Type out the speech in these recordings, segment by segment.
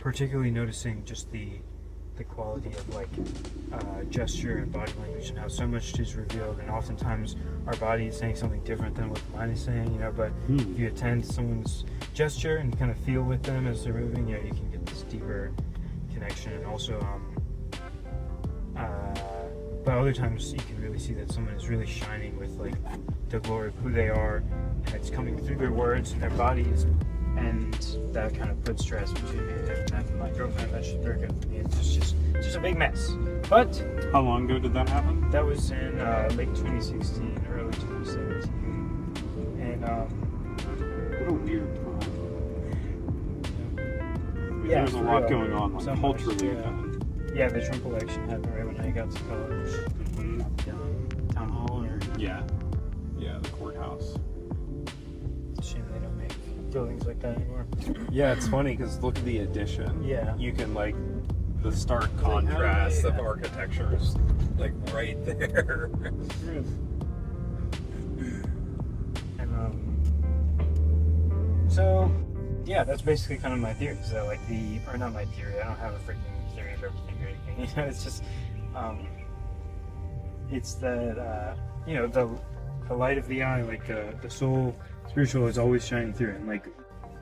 particularly noticing just the quality of like gesture and body language, and how so much is revealed, and oftentimes our body is saying something different than what the mind is saying, you know. But if you attend someone's gesture and kind of feel with them as they're moving, you can get this deeper connection. And also but other times you can really see that someone is really shining with like the glory of who they are, and it's coming through their words and their bodies, and that kind of puts stress between me and my girlfriend. That she's very good for me. It's just a big mess. But how long ago did that happen? That was in late 2016, early 2017, and what a weird time. Yeah, there's a lot going on, like so culturally. Yeah, the Trump election happened right when I got to college. Town hall, or yeah, the courthouse. It's a shame they don't make buildings like that anymore. Yeah, it's funny because look at the addition. Yeah, you can like the stark contrast of architecture is like right there. And so yeah, that's basically kind of my theory. So like or not my theory. I don't have a freaking theory of everything or anything. You know, it's just it's that the light of the eye, like the soul, spiritual, is always shining through, and like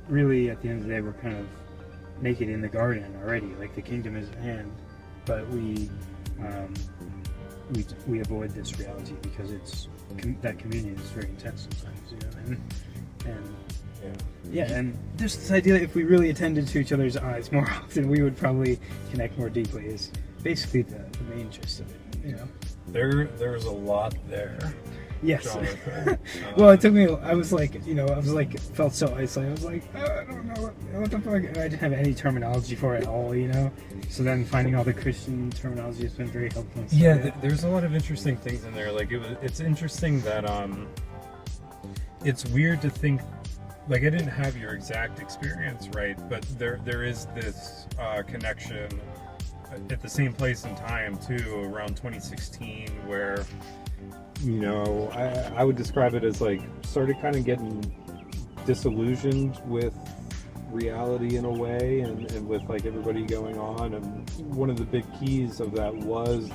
really at the end of the day, we're kind of naked in the garden already. Like the kingdom is at hand, but we avoid this reality because it's that communion is very intense sometimes, you know, and there's this idea that if we really attended to each other's eyes more often, we would probably connect more deeply. Is basically the main gist of it, you know. There's a lot there. Yes. Well, it took me. I was like, felt so isolated. I was like, I don't know what the fuck. I didn't have any terminology for it at all, you know. So then finding all the Christian terminology has been very helpful. So, there's a lot of interesting things in there. Like it's interesting that it's weird to think. Like I didn't have your exact experience, right? But there is this connection at the same place in time too, around 2016, where. I would describe it as like started kind of getting disillusioned with reality in a way, and with like everybody going on. And one of the big keys of that was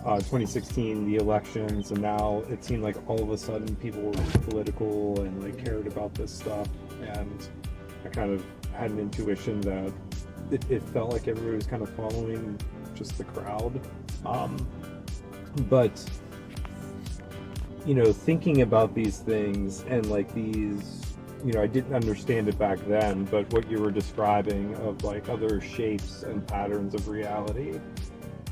2016, the elections, and now it seemed like all of a sudden people were political and like cared about this stuff. And I kind of had an intuition that it felt like everybody was kind of following just the crowd. But thinking about these things and like these, I didn't understand it back then, but what you were describing of like other shapes and patterns of reality,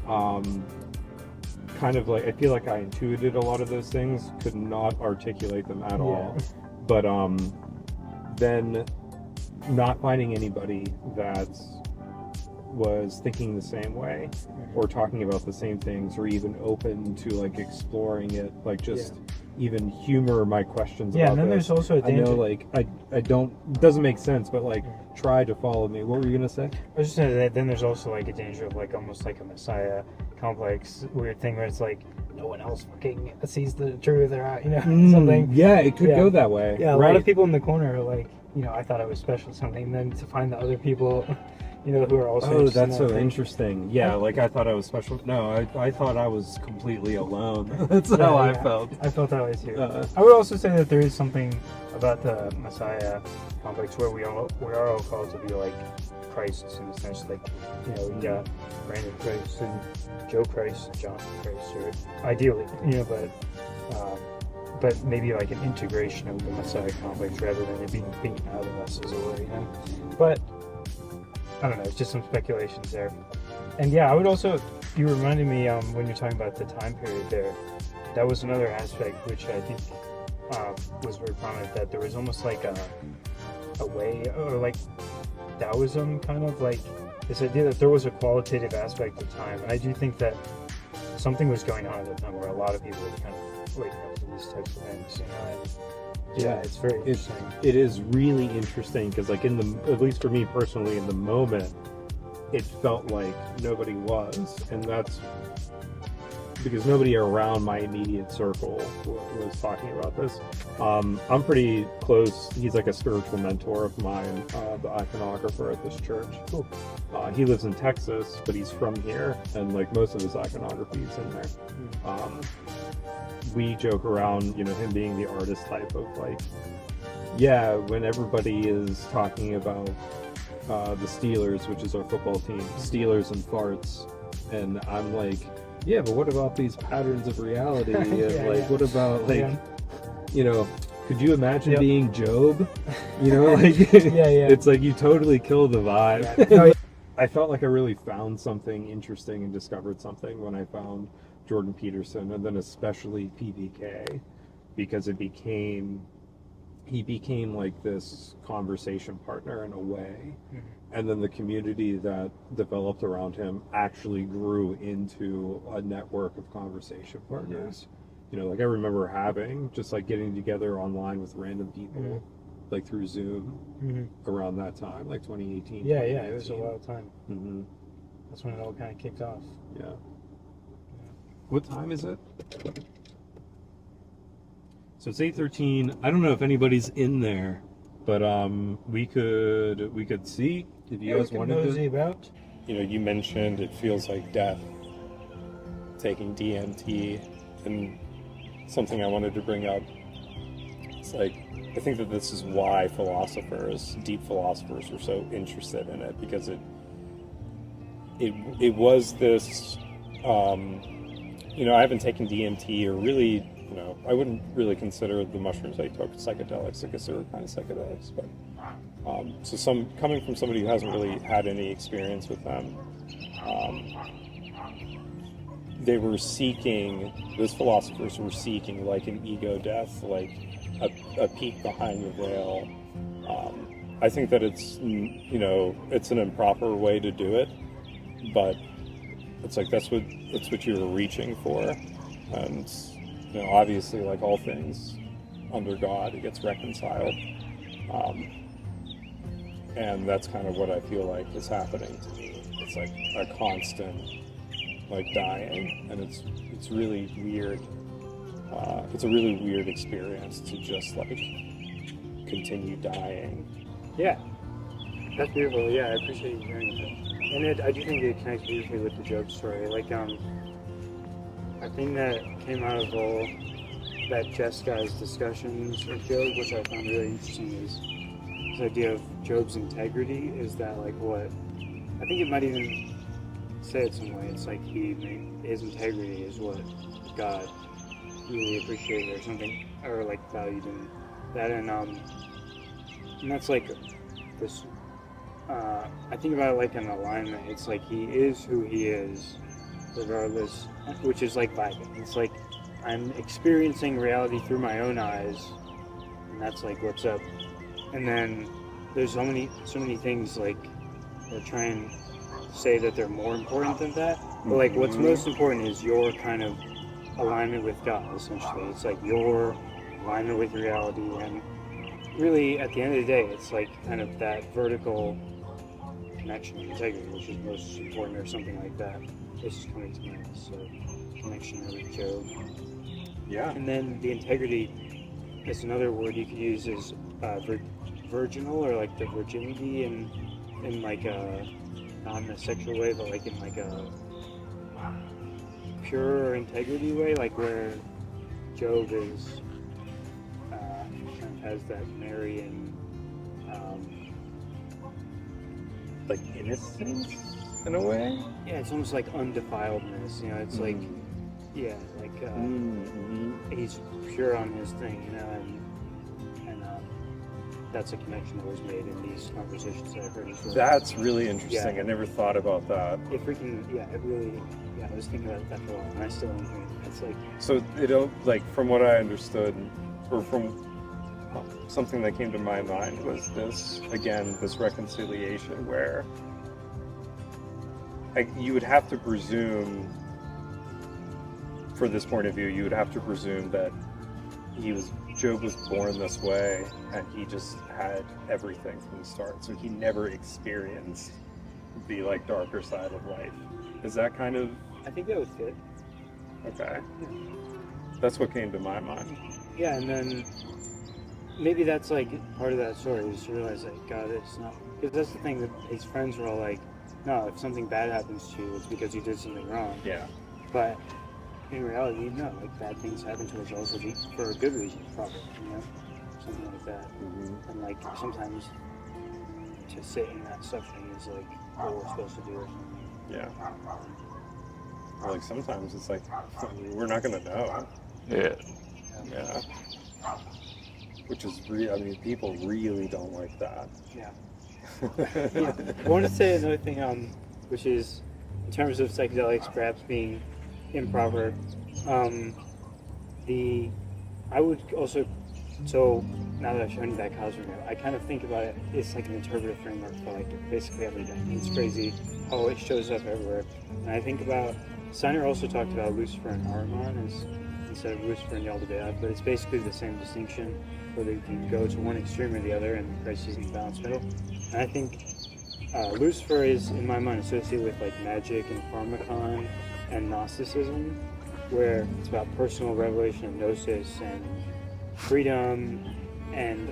kind of like, I feel like I intuited a lot of those things, could not articulate them at all. But then not finding anybody that was thinking the same way or talking about the same things, or even open to like exploring it, like just even humor my questions about and then this. There's also a danger. I know, like I don't, it doesn't make sense, but like try to follow me. What were you gonna say? I was just saying that then there's also like a danger of like almost like a Messiah complex weird thing where it's like no one else fucking sees the truth, or something. Yeah, it could go that way. Yeah, a lot of people in the corner are like, I thought I was special something, and then to find the other people who are also. Oh, that's so interesting. Yeah, like I thought I was special. No, I thought I was completely alone. That's how I felt. I felt that way too. I would also say that there is something about the Messiah complex where we are all called to be like Christ, in the sense like we got Brandon Christ and Joe Christ, John Christ, or ideally, but maybe like an integration of the Messiah complex rather than it being out of us, as it were, But I don't know, it's just some speculations there. And I would also, you reminded me when you're talking about the time period there, that was another aspect which I think was very prominent, that there was almost like a way, or like Taoism, kind of like this idea that there was a qualitative aspect of time. And I do think that something was going on at the time where a lot of people were kind of waking up to these types of things, and it's very interesting. It is really interesting because, like, at least for me personally, in the moment, it felt like nobody was, and that's because nobody around my immediate circle was talking about this. I'm pretty close. He's like a spiritual mentor of mine, the iconographer at this church. Cool. He lives in Texas, but he's from here, and like most of his iconography is in there. We joke around, you know, him being the artist type of like, yeah, when everybody is talking about the Steelers, which is our football team, Steelers and farts, and I'm like, yeah, but what about these patterns of reality? And what about like, you know, could you imagine being Job? You know, like, it's like you totally kill the vibe. Yeah. I felt like I really found something interesting and discovered something when I found Jordan Peterson, and then especially PBK, because he became like this conversation partner in a way. And then the community that developed around him actually grew into a network of conversation partners. You know, like I remember having just like getting together online with random people, like through Zoom around that time, like 2018. Yeah, it was a wild time. That's when it all kind of kicked off. Yeah. What time is it? So it's 8:13. I don't know if anybody's in there, but we could see if you guys wanted to. About. You know, you mentioned it feels like death, taking DMT, and something I wanted to bring up. It's like, I think that this is why deep philosophers were so interested in it, because it was this, you know, I haven't taken DMT, or really, you know, I wouldn't really consider the mushrooms I took psychedelics. I guess they were kind of psychedelics, but so coming from somebody who hasn't really had any experience with them, they were seeking, those philosophers were seeking like an ego death, like a peek behind the veil. I think that it's, you know, it's an improper way to do it, but it's like that's what you were reaching for. And you know, obviously, like all things under God, it gets reconciled, and that's kind of what I feel like is happening to me. It's like a constant like dying, and it's really weird. It's a really weird experience to just like continue dying. Yeah, that's beautiful. Yeah, I appreciate you hearing that. And I do think it connects beautifully with the Job story. Like, a thing that came out of all that Jess guy's discussions of Job, which I found really interesting, is this idea of Job's integrity. Is that like what I think it might even say it some way. It's like his integrity is what God really appreciated or something, or like valued in that, and that's like this. I think about it like an alignment. It's like he is who he is, regardless, which is like vibing. It's like I'm experiencing reality through my own eyes, and that's like what's up. And then there's so many things like that try and say that they're more important than that. But like what's most important is your kind of alignment with God, essentially. It's like your alignment with reality, and really at the end of the day, it's like kind of that vertical connection and integrity, which is most important, or something like that. This is coming to mind, so connection with Job. Yeah. And then the integrity is another word you could use, is virginal, or like the virginity in like a, not in a sexual way, but like in like a pure integrity way, like where Job is kind of has that Marian Like innocence in a way. yeah, it's almost like undefiledness, you know. It's like he's pure on his thing, you know, and that's a connection that was made in these conversations that I've heard as well. That's really interesting. I never thought about that. It really, I was thinking about that for a while, and I still am thinking. It's like, So like from what I understood, or from something that came to my mind, was this reconciliation where you would have to presume, for this point of view, you would have to presume that Job was born this way, and he just had everything from the start, so he never experienced the like darker side of life. Is that kind of? I think that would fit. Okay. That's what came to my mind. Yeah, and then maybe that's like part of that story is to realize like God, it's not, because that's the thing that his friends were all like, no, if something bad happens to you, it's because you did something wrong. Yeah. But in reality, no, like bad things happen to us also for a good reason, probably, something like that. Mm-hmm. And like sometimes to sit in that suffering is like what we're supposed to do or something. Yeah. Or like sometimes it's like we're not gonna know. Yeah. Yeah. Which is people really don't like that. Yeah. Yeah. I want to say another thing, which is in terms of psychedelics perhaps being improper. I would also, so now that I've shown you that cosmos, I kind of think about it, it's like an interpretive framework for like basically everything. It's crazy how it shows up everywhere. And I think about, Steiner also talked about Lucifer and Ahriman instead of Lucifer and Yaldabaoth, but it's basically the same distinction, whether you can go to one extreme or the other, and Christ is in the balanced middle. And I think Lucifer is, in my mind, associated with like magic and pharmacon and Gnosticism, where it's about personal revelation and gnosis and freedom and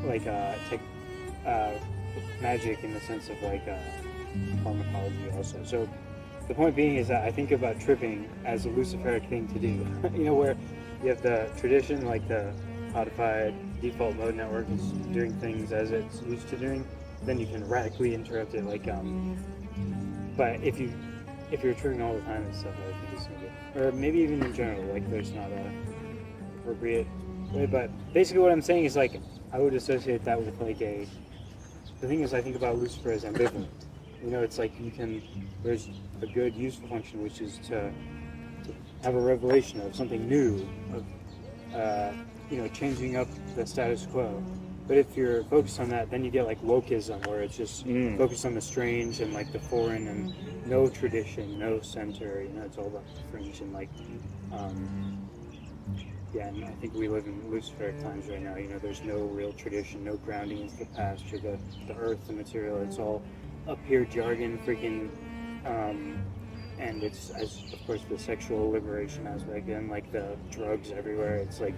like magic in the sense of like pharmacology also. So the point being is that I think about tripping as a Luciferic thing to do. Where you have the tradition, like the codified default mode network is doing things as it's used to doing, then you can radically interrupt it. Like, but if you're tripping all the time and stuff, I think it's no good. Or maybe even in general, like there's not a appropriate way. But basically, what I'm saying is like I would associate that with like the thing is I think about Lucifer as ambivalent. It's like there's a good useful function, which is to have a revelation of something new, of changing up the status quo. But if you're focused on that, then you get like wokeism, where it's just focused on the strange and like the foreign and no tradition, no center. It's all about the fringe and like, and I think we live in Luciferic times right now. There's no real tradition, no grounding into the past or the earth, the material. It's all up here jargon, freaking, and it's of course the sexual liberation aspect and like the drugs everywhere. It's like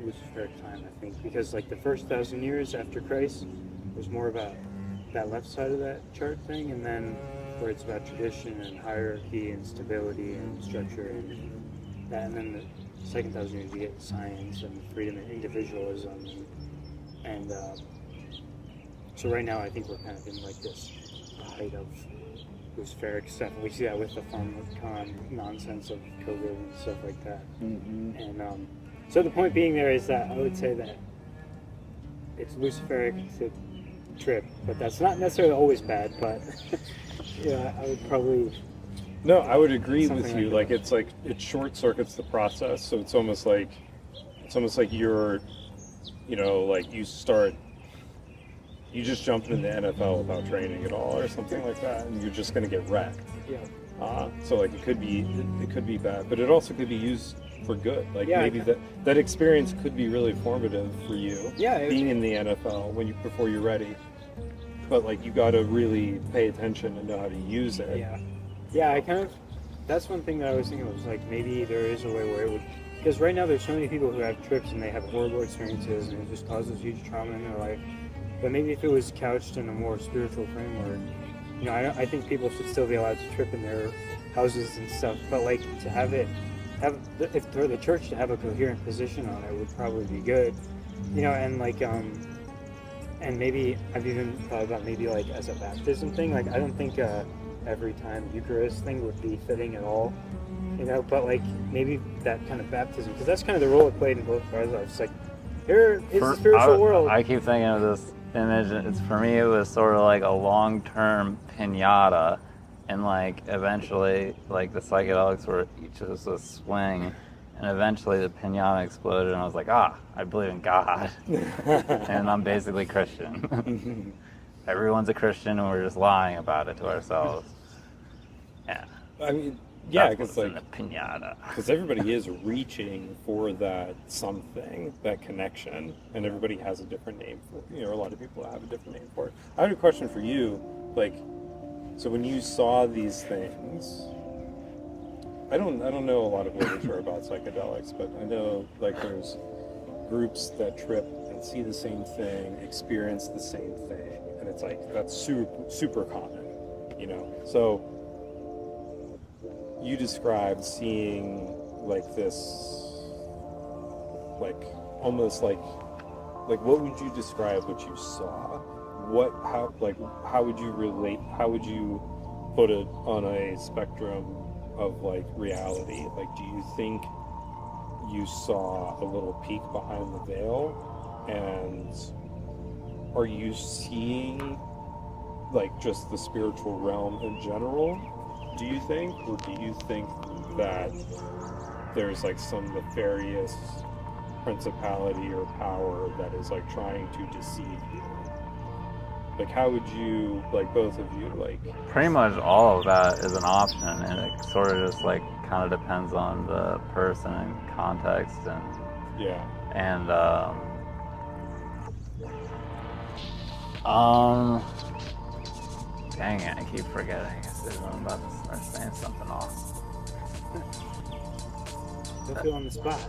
Luciferic time, I think, because like the first 1,000 years after Christ was more about that left side of that chart thing, and then where it's about tradition and hierarchy and stability and structure and that, and then the second 1,000 years you get science and freedom and individualism and so right now I think we're kind of in like this height of Luciferic stuff. We see that with the pharmacon nonsense of COVID and stuff like that. Mm-hmm. And so the point being there is that I would say that it's Luciferic to trip, but that's not necessarily always bad. But I would probably. No, I would agree with Something you. like Like it short circuits the process, so it's almost like you're, like you just jump into the NFL without training at all, or something like that, and you're just going to get wrecked. Yeah. So like it could be bad, but it also could be used for good. Like maybe I that experience could be really formative for you. Yeah. Being in the NFL before you're ready, but like you got to really pay attention and know how to use it. Yeah. Yeah. That's one thing that I was thinking of, was like maybe there is a way where it would, because right now there's so many people who have trips and they have horrible experiences and it just causes huge trauma in their life. But maybe if it was couched in a more spiritual framework, I think people should still be allowed to trip in their houses and stuff. But like if for the church to have a coherent position on it would probably be good, and like and maybe I've even thought about maybe like as a baptism thing. Like I don't think every time Eucharist thing would be fitting at all, But like maybe that kind of baptism, because that's kind of the role it played in both of our lives. Like here is the spiritual world. I keep thinking of this image. It's for me. It was sort of like a long-term piñata, and like eventually, like the psychedelics were just a swing, and eventually the piñata exploded, and I was like, I believe in God, and I'm basically Christian. Everyone's a Christian, and we're just lying about it to ourselves. Yeah. I mean, yeah, because like a piñata. Because everybody is reaching for that something, that connection, and everybody has a different name for it. A lot of people have a different name for it. I have a question for you. Like, so when you saw these things, don't know a lot of literature about psychedelics, but I know like there's groups that trip and see the same thing, experience the same thing, and it's like that's super common, you know. So you described seeing like this, like almost like what would you describe what you saw? How would you relate? How would you put it on a spectrum of like reality? Like, do you think you saw a little peek behind the veil, and are you seeing like just the spiritual realm in general, do you think, or do you think that there's like some nefarious principality or power that is like trying to deceive you? Like, how would you, like, both of you, like... Pretty much all of that is an option, and it sort of just, like, kind of depends on the person and context, and... Yeah. And, dang it, I keep forgetting. I'm about to start saying something off. Don't feel on the spot.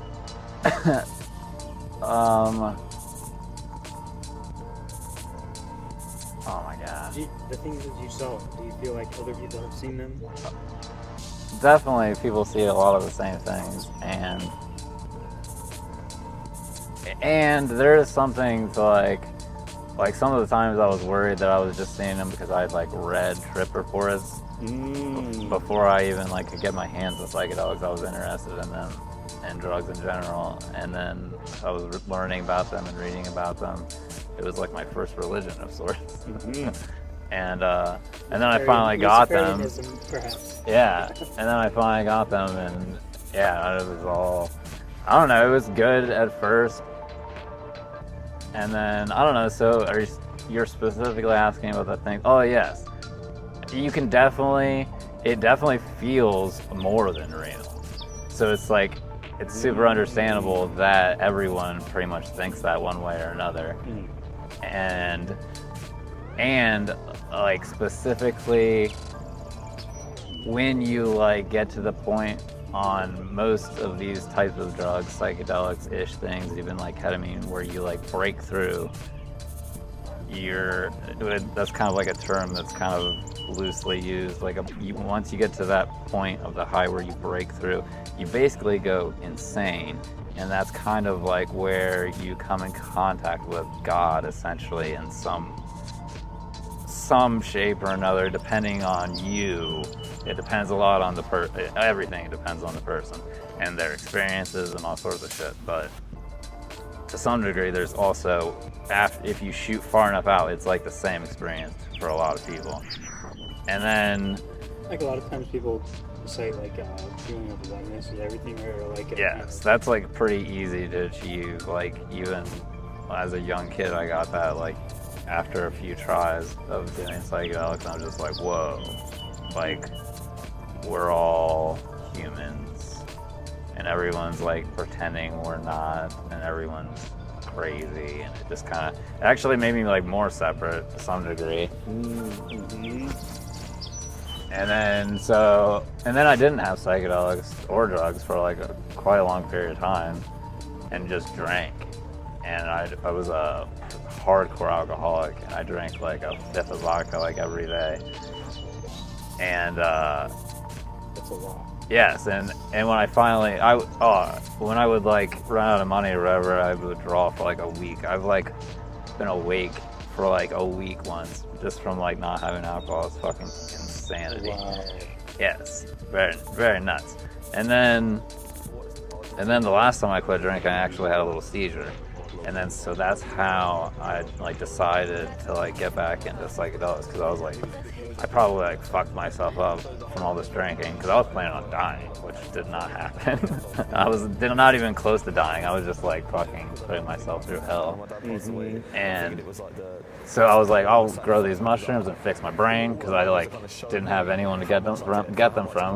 Oh my god. The things that you saw, do you feel like other people have seen them? Definitely, people see a lot of the same things, and there is something to like some of the times I was worried that I was just seeing them because I had like read trip reports before I even like could get my hands on psychedelics. I was interested in them and drugs in general, and then I was learning about them and reading about them. It was like my first religion of sorts. And then I finally got them. Perhaps. Yeah, and then I finally got them, and yeah, it was all, I don't know, it was good at first, and then I don't know. So you're specifically asking about that thing? Oh yes, you can definitely, it definitely feels more than real. So it's like, it's super understandable that everyone pretty much thinks that one way or another. And like specifically when you like get to the point on most of these types of drugs, psychedelics-ish things, even like ketamine, where you like break through, that's kind of like a term that's kind of loosely used. Like once you get to that point of the high where you break through, you basically go insane. And that's kind of like where you come in contact with God, essentially, in some shape or another, depending on you. It depends a lot on the everything depends on the person and their experiences and all sorts of shit. But to some degree, there's also, if you shoot far enough out, it's like the same experience for a lot of people. And then, like a lot of times people say like feeling of oneness with everything, or like yes, that's like pretty easy to achieve. Like even as a young kid, I got that like after a few tries of doing psychedelics. I'm just like, whoa, like we're all humans, and everyone's like pretending we're not, and everyone's crazy, and it just kind of actually made me like more separate to some degree. And then I didn't have psychedelics or drugs for like quite a long period of time, and just drank. And I was a hardcore alcoholic, and I drank like a fifth of vodka like every day. And That's a lot. yes, and when I finally, when I would like run out of money or whatever, I would withdraw for like a week. I've like been awake for like a week once, just from like not having alcohol. It's fucking insanity. Wow. Yes, very, very nuts. And then the last time I quit drinking, I actually had a little seizure. And then so that's how I like decided to like get back into psychedelics, because I was like, I probably like fucked myself up from all this drinking, because I was planning on dying, which did not happen. I was not even close to dying. I was just like fucking putting myself through hell. And so I was like, I'll grow these mushrooms and fix my brain, because I like didn't have anyone to get them from,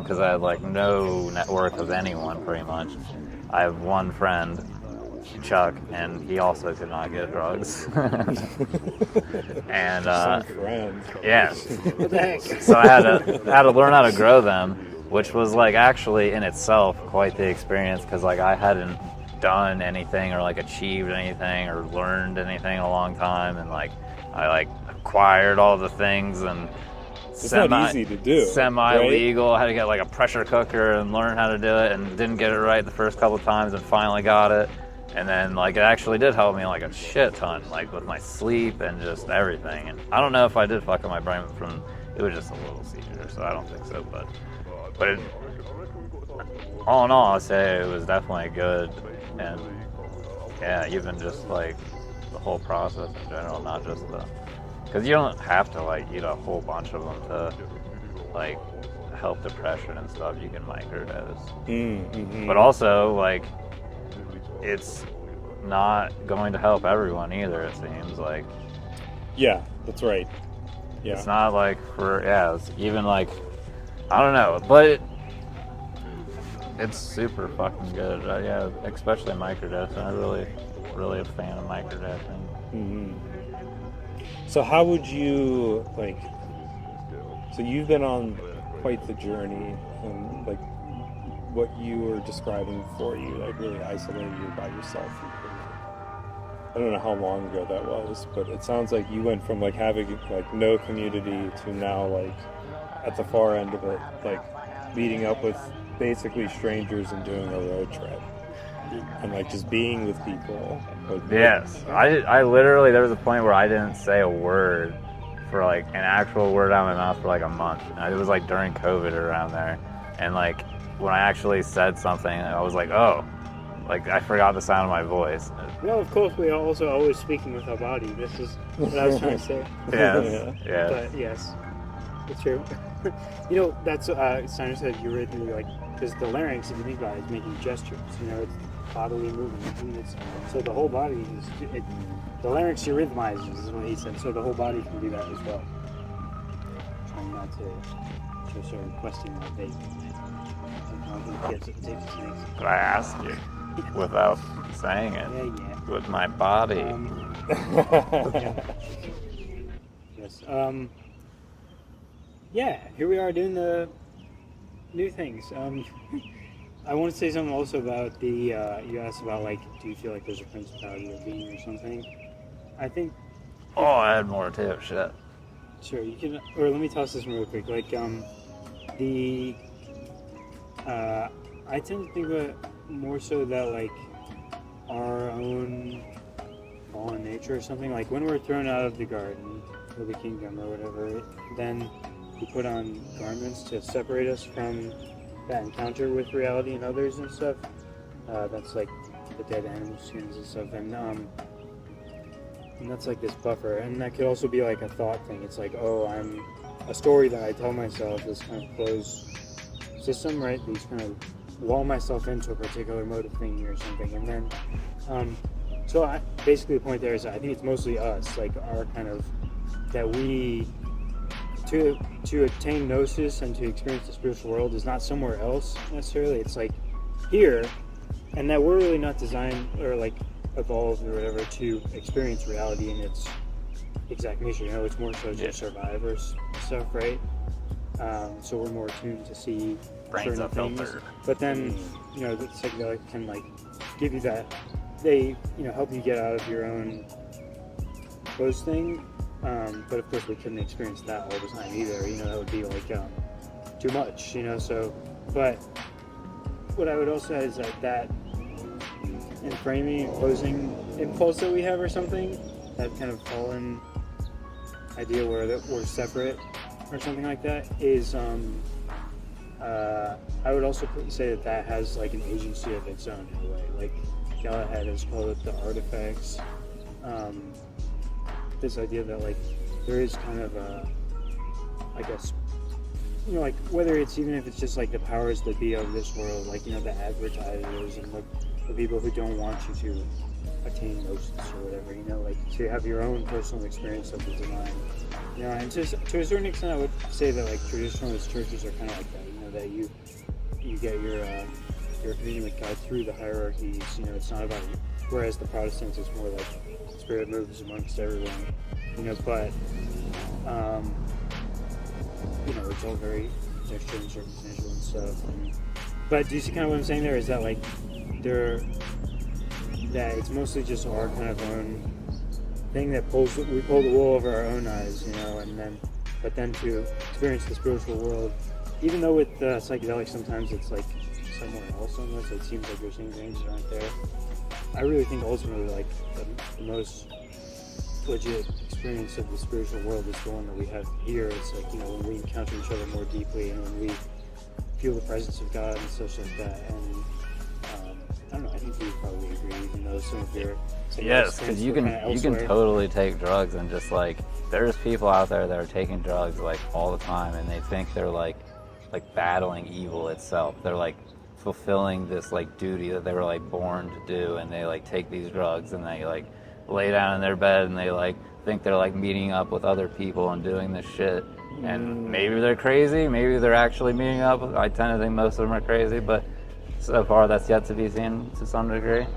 because I had like no network of anyone pretty much. I have one friend, Chuck, and he also could not get drugs. And Some friends. yes. What the heck? So I had to learn how to grow them, which was like actually in itself quite the experience, because like I hadn't done anything or like achieved anything or learned anything in a long time, and like I like acquired all the things, and it's not easy to do. Semi-legal. I had to get like a pressure cooker and learn how to do it, and didn't get it right the first couple times, and finally got it. And then like it actually did help me like a shit ton, like with my sleep and just everything. And I don't know if I did fuck up my brain from, it was just a little seizure, so I don't think so. But it, all in all, I'd say it was definitely good. And yeah, even just like the whole process in general, not just because you don't have to like eat a whole bunch of them to like help depression and stuff. You can microdose. Mm-hmm. But also like it's not going to help everyone either, it seems like. Yeah, that's right. Yeah. It's not like it's even like, I don't know, but it's super fucking good. Yeah, especially microdosing. I'm really a fan of microdosing. Mm-hmm. So how would you, like, so you've been on quite the journey, and like what you were describing before, you like really isolated, you by yourself. I don't know how long ago that was, but it sounds like you went from like having like no community to now like at the far end of it, like meeting up with basically strangers and doing a road trip and like just being with people. Yes, I literally, there was a point where I didn't say a word for like an actual word out of my mouth for like a month. And it was like during COVID around there, and like when I actually said something, I was like, oh, like I forgot the sound of my voice. Well, of course, we are also always speaking with our body. This is what I was trying to say. Yeah. But yes, it's true. You know, that's Steiner said eurythmy, like, because the larynx, if you think about it, is making gestures. You know, it's bodily movement. And so the whole body is, the larynx eurythmizes, is what he said. So the whole body can do that as well. Trying not to sort of question my vape. But I asked you without saying it. Yeah. With my body. Yeah. Yes. Yeah, here we are doing the new things. I want to say something also about the, you asked about like, do you feel like there's a principality or being or something? I think... Oh, I had more too, shit. Sure, you can, or let me toss this one real quick. Like, I tend to think of it more so that like our own fallen nature or something. Like when we're thrown out of the garden or the kingdom or whatever, then we put on garments to separate us from that encounter with reality and others and stuff. That's like the dead animal skins and stuff, and that's like this buffer. And that could also be like a thought thing. It's like, oh, I'm a story that I tell myself, this kind of closed system, right? These kind of wall myself into a particular mode of thinking or something. And then, so basically the point there is I think it's mostly us, like our kind of, that we, to attain gnosis and to experience the spiritual world is not somewhere else necessarily. It's like here, and that we're really not designed or like evolved or whatever to experience reality in its exact nature. You know, it's more so just survivors stuff, right? So we're more tuned to see Brains certain things. unfiltered. But then, you know, the psychedelic can like give you that. They, you know, help you get out of your own closed thing. But of course, we couldn't experience that all the time either. You know, that would be like too much. You know, so. But what I would also add is that framing and closing impulse that we have or something, that kind of fallen idea where we're separate or something like that, is I would also say that has like an agency of its own in a way. Like Galahad has called it the artifacts. This idea that like there is kind of a, I guess, you know, like whether it's even if it's just like the powers that be of this world, like, you know, the advertisers and the people who don't want you to attain gnosis or whatever, you know, like to have your own personal experience of the divine. You know, and to a certain extent, I would say that like traditionalist churches are kind of like that. You know, that you get your communion with God through the hierarchies. You know, it's not about you. Whereas the Protestants, it's more like Spirit moves amongst everyone. You know, but you know, it's all very architecture and circumstantial and stuff. But do you see kind of what I'm saying there? Is that like that it's mostly just our kind of own thing that we pull the wool over our own eyes, you know, but then to experience the spiritual world, even though with psychedelics sometimes it's like somewhere else almost, it seems like you're seeing things that aren't there. I really think ultimately like the most legit experience of the spiritual world is the one that we have here. It's like, you know, when we encounter each other more deeply and when we feel the presence of God and such like that. And I don't know, I think you probably agree, even though some of your yes, because you can totally take drugs and just like there's people out there that are taking drugs like all the time and they think they're like battling evil itself. They're like fulfilling this like duty that they were like born to do, and they like take these drugs and they like lay down in their bed and they like think they're like meeting up with other people and doing this shit. And maybe they're crazy, maybe they're actually meeting up. I tend to think most of them are crazy, but so far that's yet to be seen to some degree.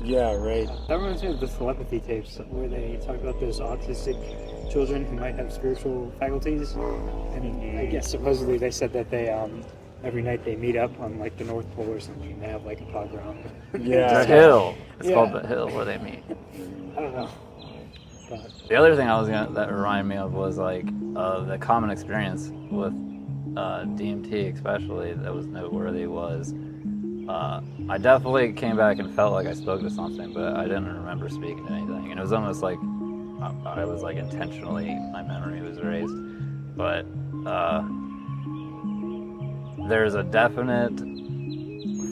Yeah, right. That reminds me of the telepathy tapes where they talk about those autistic children who might have spiritual faculties. And I guess supposedly they said that they every night they meet up on like the North Pole or something and they have like a pogrom. Yeah. The hill. It's called the hill where they meet. I don't know. But the other thing that reminded me of was like the common experience with DMT especially that was noteworthy was I definitely came back and felt like I spoke to something, but I didn't remember speaking to anything. And it was almost like I was like intentionally, my memory was erased. But there's a definite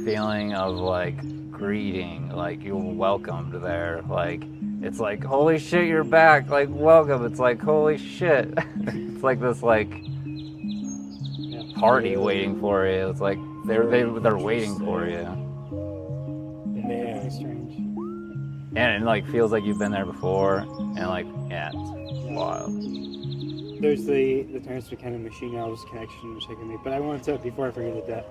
feeling of like greeting, like you're welcomed there. Like it's like, holy shit, you're back, like welcome. It's like, holy shit. It's like this like party waiting for you. It's like they're waiting for you. yeah, it's strange. And it like feels like you've been there before, and like it's wild. There's the Terrence McKenna Machine Elves connection, which I can make. But I wanted to, before I forget that,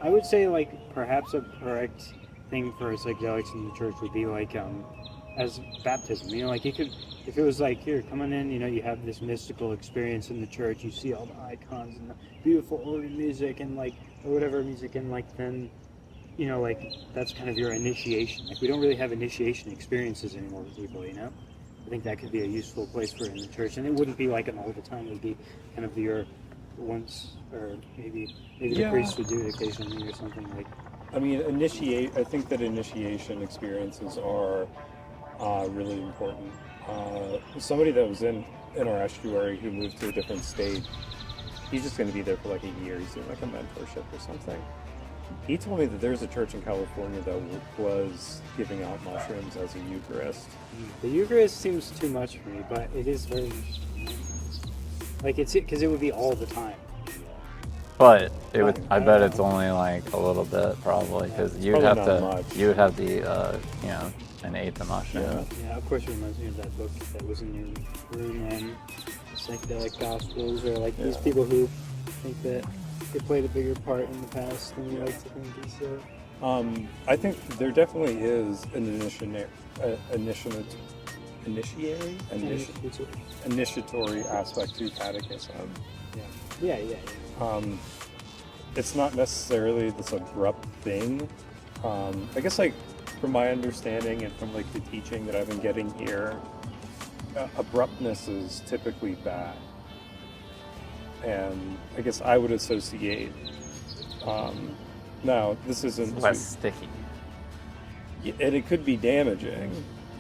I would say like perhaps a correct thing for psychedelics in the church would be like as baptism. You know, like you could, if it was like, here, come on in, you know, you have this mystical experience in the church, you see all the icons and the beautiful organ music and like, or whatever music, and like then, you know, like that's kind of your initiation. Like we don't really have initiation experiences anymore with people, you know? I think that could be a useful place for it in the church, and it wouldn't be like an all the time. It would be kind of your once, or maybe the priest would do it occasionally or something like. I mean, I think that initiation experiences are really important. Somebody that was in our estuary who moved to a different state, he's just going to be there for like a year. He's doing like a mentorship or something. He told me that there's a church in California that was giving out mushrooms as a Eucharist. The Eucharist seems too much for me, but it is very interesting. Like it's because it would be all the time. But it would. I bet it's only like a little bit, probably, because you would have the an eighth of mushroom. Yeah, of course it reminds me of that book that was in your room, Psychedelic Gospels, or like these people who think that they played a bigger part in the past than we like to think. So. I think there definitely is an initiatory aspect to catechism. Yeah. It's not necessarily this abrupt thing. I guess like from my understanding and from like the teaching that I've been getting here, abruptness is typically bad. And I guess I would associate, now this isn't less sticky. And it could be damaging.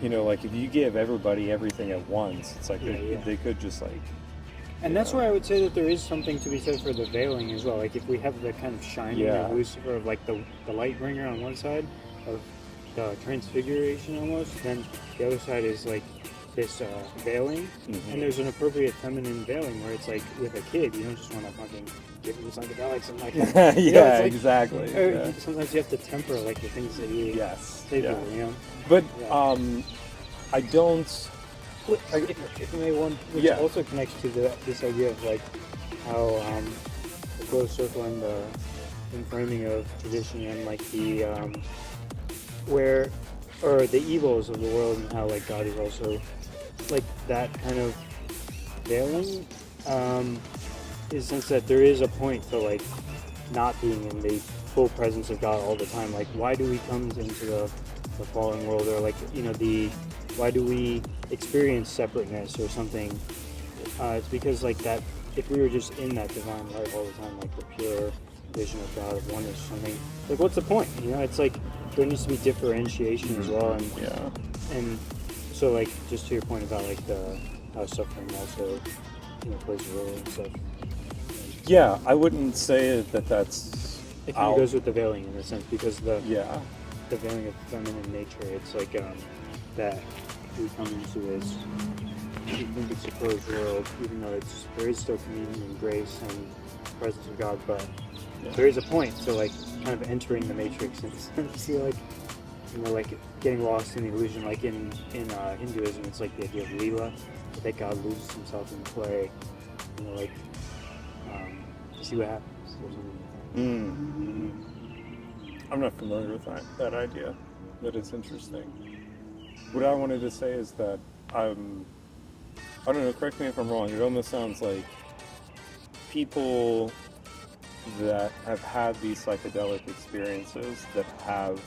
You know, like if you give everybody everything at once, it's like they could just like. And that's where I would say that there is something to be said for the veiling as well. Like if we have the kind of shining of Lucifer, of like the light bringer on one side of the transfiguration almost, then the other side is like this veiling, and there's an appropriate feminine veiling where it's like with a kid, you don't just want to fucking give them psychedelics and like exactly. Sometimes you have to temper like the things that you say to them, you know. But I don't. If you may want, which also connects to this idea of like how the closed circle and the framing of tradition and like the the evils of the world, and how like God is also like that kind of veiling. the sense that there is a point to like not being in the full presence of God all the time. Like, why do we come into the fallen world, or like, you know, why do we experience separateness or something? It's because like that, if we were just in that divine light all the time, like the pure vision of God, of oneness or something, like what's the point? You know, it's like there needs to be differentiation as well, and and so like just to your point about like how suffering also, you know, plays a role and stuff. Yeah, I wouldn't say that that's. It kind of goes with the veiling in a sense, because the Yeah. veiling of feminine nature, it's like that we come into this, we think it's a closed world, even though there is still communion and grace and presence of God, but there is a point to like kind of entering the matrix and see, like, you know, like getting lost in the illusion. Like in Hinduism, it's like the idea of Leela, that God loses himself in play, you know, like to see what happens or something like that. Mm-hmm. I'm not familiar with that idea, but it's interesting. What I wanted to say is that I don't know, correct me if I'm wrong, it almost sounds like people that have had these psychedelic experiences that have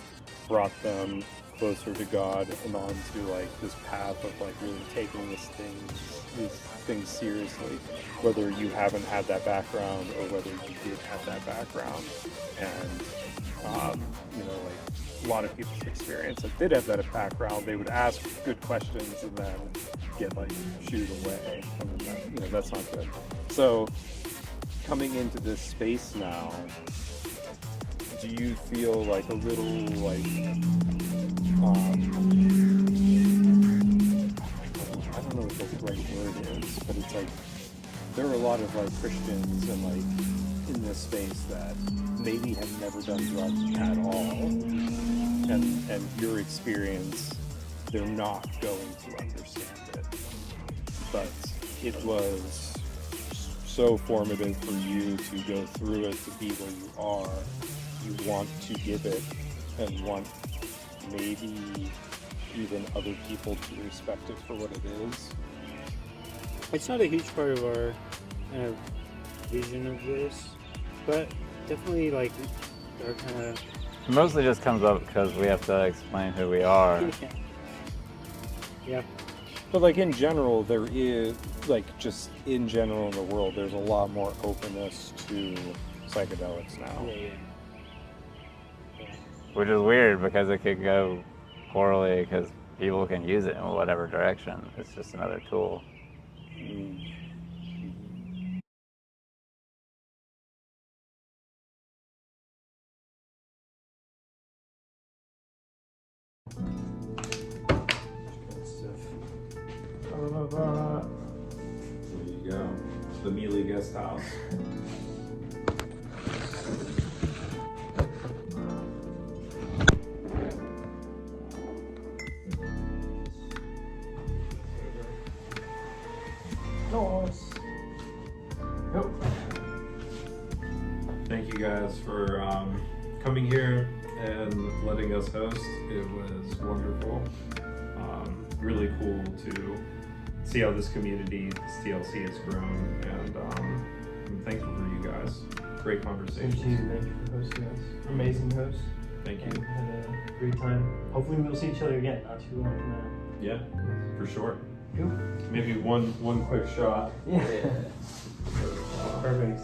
brought them closer to God and onto like this path of like really taking these things seriously, whether you haven't had that background or whether you did have that background. And you know, like a lot of people's experience that did have that background, they would ask good questions and then get like shooed away. I mean, you know, that's not good. So coming into this space now, do you feel like a little like I don't know what the right word is, but it's like there are a lot of like Christians and like in this space that maybe have never done drugs at all, and your experience, they're not going to understand it, but it was so formative for you to go through it, to be where you are. You want to give it and want maybe even other people to respect it for what it is. It's not a huge part of our kind of vision of this, but definitely like our kind of. It mostly just comes up because we have to explain who we are. Yeah. But like in general, there is like just in general in the world, there's a lot more openness to psychedelics now. Yeah. Which is weird because it could go poorly because people can use it in whatever direction. It's just another tool. There you go. The Mealy Guest House. Thank you guys for coming here and letting us host. It was wonderful. Really cool to see how this community, this TLC has grown, and I'm thankful for you guys. Great conversation. Thank you for hosting us. Amazing host. Thank you. And had a great time. Hopefully we'll see each other again, not too long from now. Yeah, for sure. Cool. Maybe one quick shot. Yeah. Perfect.